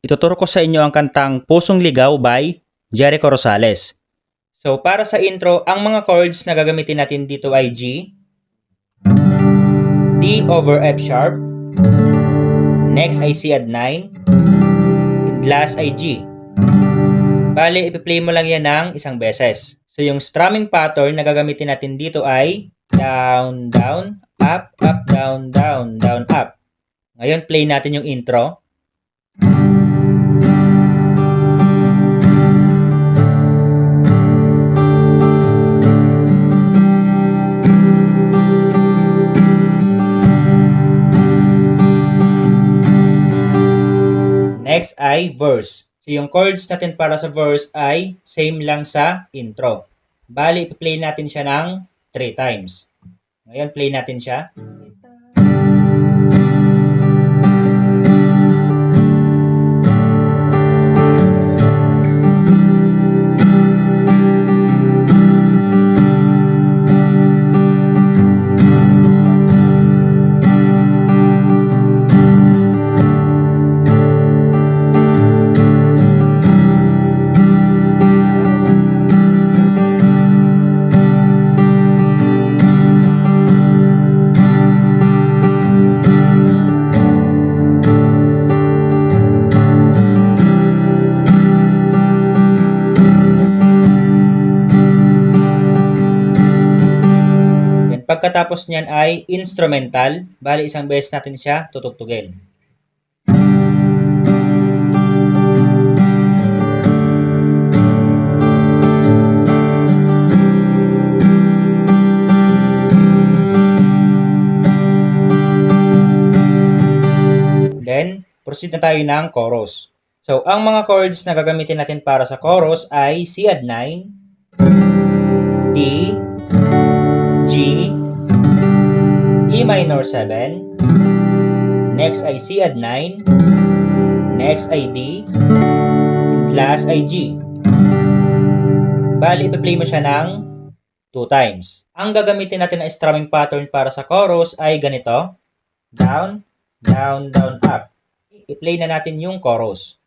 ituturo ko sa inyo ang kantang Pusong Ligaw by Jericho Rosales. So, para sa intro, ang mga chords na gagamitin natin dito ay G, D over F sharp, next ay C add 9, and last ay G. Bale, ipi-play mo lang yan ng isang beses. So, yung strumming pattern na gagamitin natin dito ay down, down, up, up, down, down, down, up. Ngayon, play natin yung intro. Next ay verse. So, yung chords natin para sa verse ay same lang sa intro. Bali, ipi-play natin siya ng 3 times. Ngayon, play natin siya. Pagkatapos niyan ay instrumental, bali isang beses natin siya tutugtugin. Then, proceed na tayo ng chorus. So, ang mga chords na gagamitin natin para sa chorus ay C add 9, D, G, E minor 7, next ay C add 9, next ay D, and last ay G. Bali, ipi-play mo siya ng 2 times. Ang gagamitin natin na strumming pattern para sa chorus ay ganito. Down, down, down, up. I-play na natin yung chorus.